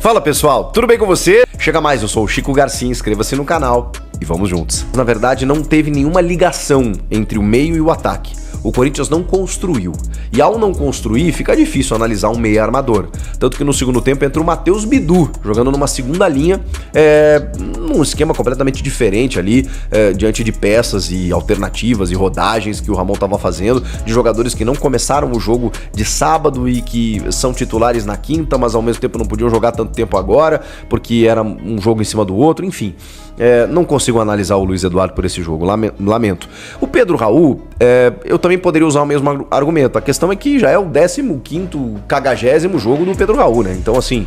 Fala pessoal, tudo bem com você? Chega mais, eu sou o Chico Garcia, inscreva-se no canal e vamos juntos. Na verdade, não teve nenhuma ligação entre o meio e o ataque. O Corinthians não construiu. E ao não construir, fica difícil analisar um meia armador. Tanto que no segundo tempo entra o Matheus Bidu, jogando numa segunda linha, num esquema completamente diferente ali, diante de peças e alternativas e rodagens que o Ramon estava fazendo, de jogadores que não começaram o jogo de sábado e que são titulares na quinta, mas ao mesmo tempo não podiam jogar tanto tempo agora, porque era um jogo em cima do outro, enfim. Não consigo analisar o Luiz Eduardo por esse jogo, lamento. O Pedro Raul, eu também poderia usar o mesmo argumento. A questão é que já é o 15º, 40º jogo do Pedro Raul, né? Então assim,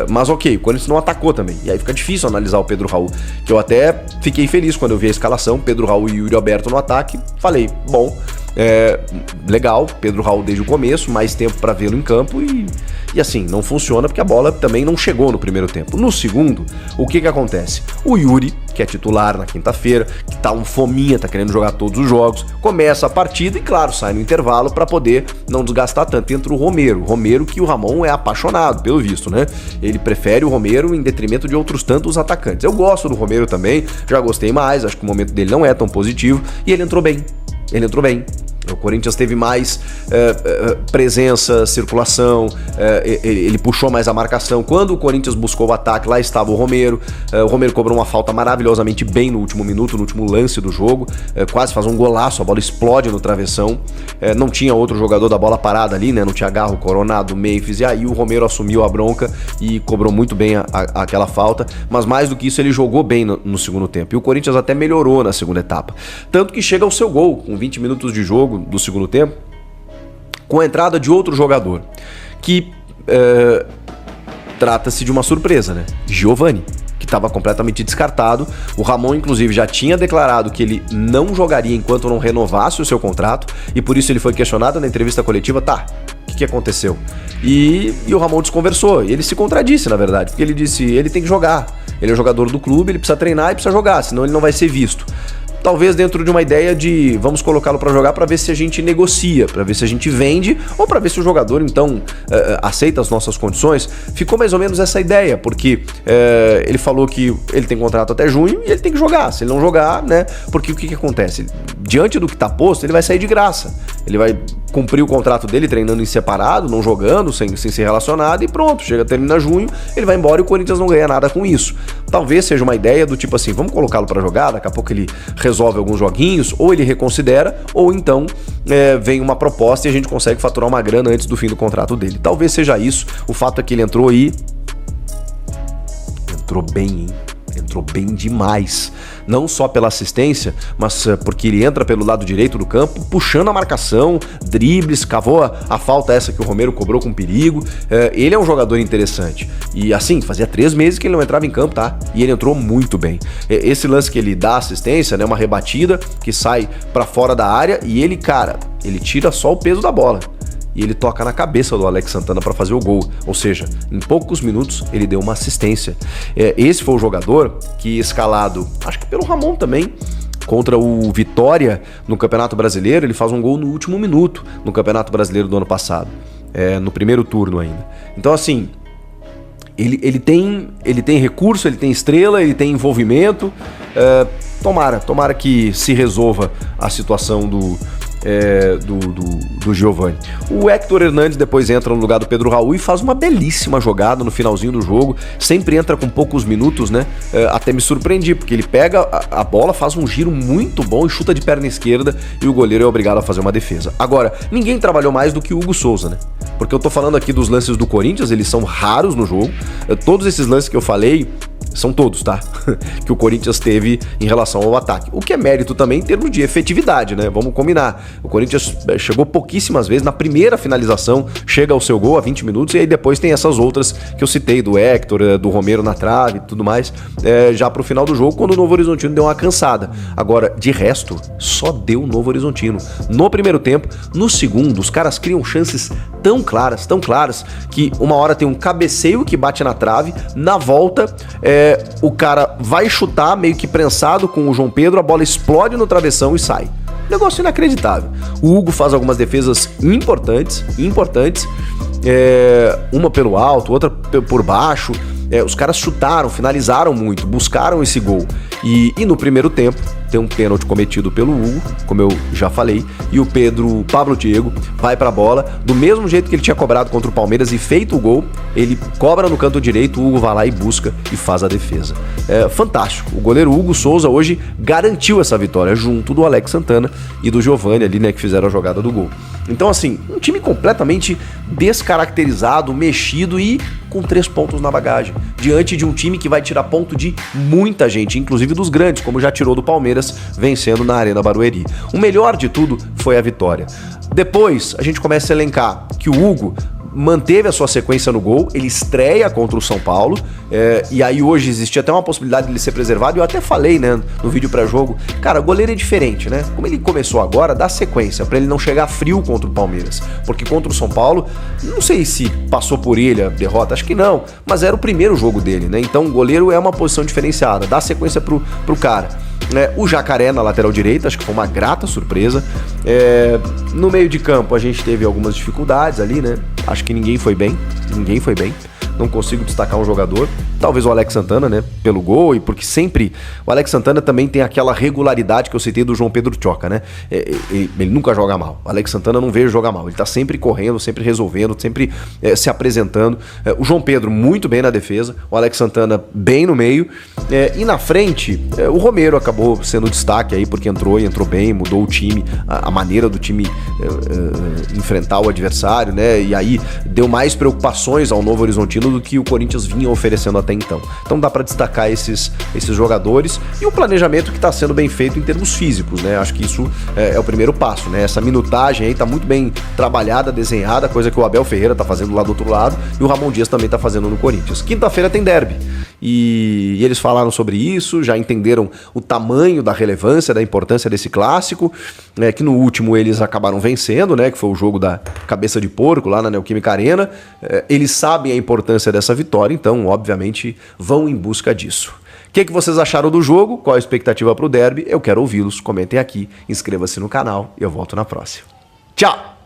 mas ok, o Corinthians não atacou também. E aí fica difícil analisar o Pedro Raul, que eu até fiquei feliz quando eu vi a escalação, Pedro Raul e Yuri Alberto no ataque. Falei, bom, legal, Pedro Raul desde o começo, mais tempo para vê-lo em campo e assim, não funciona porque a bola também não chegou no primeiro tempo. No segundo, o que acontece? O Yuri, que é titular na quinta-feira, que tá um fominha, tá querendo jogar todos os jogos, começa a partida e claro, sai no intervalo para poder não desgastar tanto. Entra o Romero que o Ramon é apaixonado, pelo visto, né? Ele prefere o Romero em detrimento de outros tantos atacantes. Eu gosto do Romero também, já gostei mais, acho que o momento dele não é tão positivo e ele entrou bem. O Corinthians teve mais presença, circulação, ele puxou mais a marcação. Quando o Corinthians buscou o ataque, lá estava o Romero. O Romero cobrou uma falta maravilhosamente bem no último minuto, no último lance do jogo. Quase faz um golaço, a bola explode no travessão. Não tinha outro jogador da bola parada ali, né? Não tinha Garro, Coronado, Memphis. E aí o Romero assumiu a bronca e cobrou muito bem aquela falta. Mas mais do que isso, ele jogou bem no segundo tempo. E o Corinthians até melhorou na segunda etapa. Tanto que chega ao seu gol, com 20 minutos de jogo do segundo tempo, com a entrada de outro jogador, que trata-se de uma surpresa, né? Giovani, que estava completamente descartado. O Ramon, inclusive, já tinha declarado que ele não jogaria enquanto não renovasse o seu contrato, e por isso ele foi questionado na entrevista coletiva, o que aconteceu? E o Ramon desconversou, e ele se contradisse, na verdade, porque ele disse, ele tem que jogar, ele é jogador do clube, ele precisa treinar e precisa jogar, senão ele não vai ser visto. Talvez dentro de uma ideia de vamos colocá-lo para jogar para ver se a gente negocia, para ver se a gente vende ou para ver se o jogador então aceita as nossas condições. Ficou mais ou menos essa ideia, porque ele falou que ele tem contrato até junho e ele tem que jogar. Se ele não jogar, né? Porque o que acontece? Diante do que está posto, ele vai sair de graça. Ele vai cumprir o contrato dele treinando em separado, não jogando, sem ser relacionado e pronto, termina junho, ele vai embora e o Corinthians não ganha nada com isso. Talvez seja uma ideia do tipo assim, vamos colocá-lo para jogar, daqui a pouco ele resolve alguns joguinhos, ou ele reconsidera, ou então vem uma proposta e a gente consegue faturar uma grana antes do fim do contrato dele. Talvez seja isso, o fato é que ele entrou bem, hein? Entrou bem demais, não só pela assistência, mas porque ele entra pelo lado direito do campo, puxando a marcação, dribles, cavou a falta essa que o Romero cobrou com perigo. Ele é um jogador interessante, e assim, fazia 3 meses que ele não entrava em campo, e ele entrou muito bem. Esse lance que ele dá assistência, né, uma rebatida que sai pra fora da área, e ele, ele tira só o peso da bola. E ele toca na cabeça do Alex Santana para fazer o gol, ou seja, em poucos minutos ele deu uma assistência. Esse foi o jogador que, escalado, acho que pelo Ramon também, contra o Vitória no Campeonato Brasileiro, ele faz um gol no último minuto no Campeonato Brasileiro do ano passado, no primeiro turno ainda. Então assim, ele tem recurso, ele tem estrela, ele tem envolvimento. Tomara que se resolva a situação do Giovani. O Héctor Hernandes depois entra no lugar do Pedro Raul e faz uma belíssima jogada no finalzinho do jogo, sempre entra com poucos minutos, né? Até me surpreendi, porque ele pega a bola, faz um giro muito bom e chuta de perna esquerda e o goleiro é obrigado a fazer uma defesa. Agora, ninguém trabalhou mais do que o Hugo Souza, né? Porque eu tô falando aqui dos lances do Corinthians, eles são raros no jogo, todos esses lances que eu falei são todos, que o Corinthians teve em relação ao ataque. O que é mérito também em termos de efetividade, né? Vamos combinar. O Corinthians chegou pouquíssimas vezes. Na primeira finalização, chega ao seu gol a 20 minutos e aí depois tem essas outras que eu citei, do Héctor, do Romero na trave e tudo mais, já pro final do jogo, quando o Novo Horizontino deu uma cansada. Agora, de resto, só deu o Novo Horizontino. No primeiro tempo, no segundo, os caras criam chances tão claras, que uma hora tem um cabeceio que bate na trave, na volta, o cara vai chutar meio que prensado com o João Pedro, a bola explode no travessão e sai. Negócio inacreditável. O Hugo faz algumas defesas importantes, uma pelo alto, outra por baixo. Os caras chutaram, finalizaram muito, buscaram esse gol. E no primeiro tempo, tem um pênalti cometido pelo Hugo, como eu já falei, e o Pablo Diego vai pra bola, do mesmo jeito que ele tinha cobrado contra o Palmeiras e feito o gol, ele cobra no canto direito, o Hugo vai lá e busca e faz a defesa. Fantástico. O goleiro Hugo Souza hoje garantiu essa vitória, junto do Alex Santana e do Giovani ali, né, que fizeram a jogada do gol. Então, assim, um time completamente descaracterizado, mexido e com 3 pontos na bagagem, diante de um time que vai tirar ponto de muita gente, inclusive dos grandes, como já tirou do Palmeiras, vencendo na Arena Barueri. O melhor de tudo foi a vitória. Depois, a gente começa a elencar que o Hugo manteve a sua sequência no gol, ele estreia contra o São Paulo, e aí hoje existia até uma possibilidade de ele ser preservado, e eu até falei, né, no vídeo pré-jogo, cara, o goleiro é diferente, né, como ele começou agora, dá sequência, pra ele não chegar frio contra o Palmeiras, porque contra o São Paulo, não sei se passou por ele a derrota, acho que não, mas era o primeiro jogo dele, né, então o goleiro é uma posição diferenciada, dá sequência pro cara. O Jacaré na lateral direita, acho que foi uma grata surpresa. No meio de campo a gente teve algumas dificuldades ali, né? Acho que ninguém foi bem. Não consigo destacar um jogador. Talvez o Alex Santana, né? Pelo gol e porque sempre... O Alex Santana também tem aquela regularidade que eu citei do João Pedro Tchoca, né? Ele nunca joga mal. O Alex Santana não vejo jogar mal. Ele tá sempre correndo, sempre resolvendo, sempre se apresentando. O João Pedro muito bem na defesa. O Alex Santana bem no meio. E na frente, o Romero acabou sendo destaque aí porque entrou bem, mudou o time, a maneira do time enfrentar o adversário, né? E aí deu mais preocupações ao Novo Horizontino do que o Corinthians vinha oferecendo até então. Então dá pra destacar esses jogadores e o planejamento que tá sendo bem feito em termos físicos, né? Acho que isso é o primeiro passo, né? Essa minutagem aí tá muito bem trabalhada, desenhada, coisa que o Abel Ferreira tá fazendo lá do outro lado e o Ramon Dias também tá fazendo no Corinthians. Quinta-feira tem derby e eles falaram sobre isso, já entenderam o tamanho da relevância, da importância desse clássico, né? Que no último eles acabaram vencendo, né? Que foi o jogo da cabeça de porco lá na Neoquímica Arena. Eles sabem a importância dessa vitória, então, obviamente, vão em busca disso. O que vocês acharam do jogo? Qual a expectativa para o derby? Eu quero ouvi-los. Comentem aqui, inscreva-se no canal e eu volto na próxima. Tchau!